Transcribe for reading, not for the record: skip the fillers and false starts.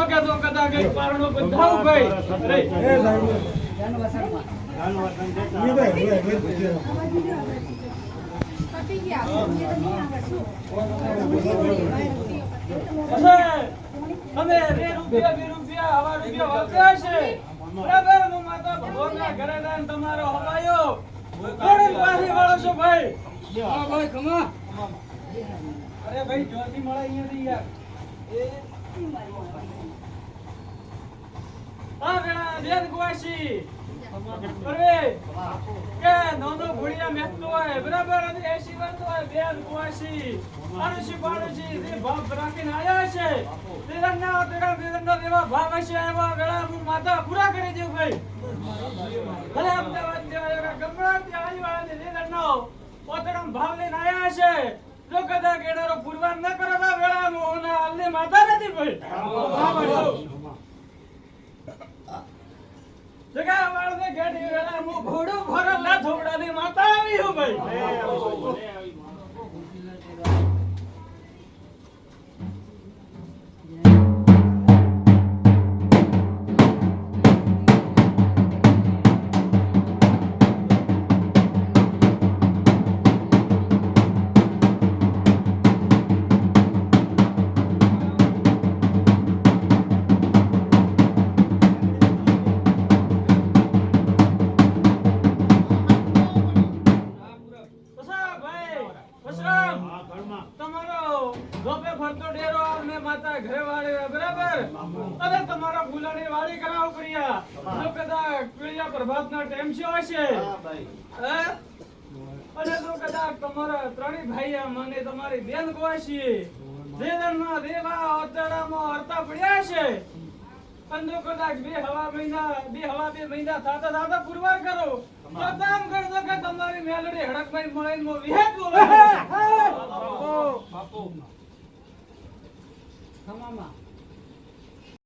કે તો કદા ગઈ પારણો બંધાવ ગઈ અરે એ સાહેબ જાનો વસન ઈ ભાઈ કટી ગયા એ તો નહીં આવે શું અમે 2 રૂપિયા હવા રૂપિયા વાપર્યા છે બરાબર હું માતા ભગવાનના ઘરે જઈને તમારો હવાયો કોણ પાછી વાળો છો ભાઈ હા ભાઈ કમા અરે ભાઈ જોતી મળે અહીંયાથી યાર એ આ વેણા બેન કુવાસી અરે કે નોનો ભુડિયા મેકતો હોય બરાબર અને 80 વર્ષ હોય બેન કુવાસી આરુષી પારુષી જે ભાવ રાખીને આયા છે તેરના તેરના દેવા ભાવ હશે એવા વેળા હું માતા પૂરા કરી દઉં ભાઈ ભલે અમદાવાદ દેવા ગમણા ત્યાં વાળા ને તેનો પોતરામ ભાવ લઈને આયા છે જો કદા કેડારો પુરવાર ન કરવા વેળા હું અલ્લે માતા નથી ભાઈ જગા વાળને ગાડી વેળા હું ઘોડો ભરલ ના થોડાની માતા આવી હું ભાઈ તમારી બેન કોશી દેદનમાં દેવા ઓતડામાં હરતા પડ્યા છે અંદો કદાચ બે મહિના થાતા પુરવાર કરો તો કામ કરજો કે તમારી મેલડી હડકભાઈ મળીને મો વિહેત બોલે બાપુ તમામા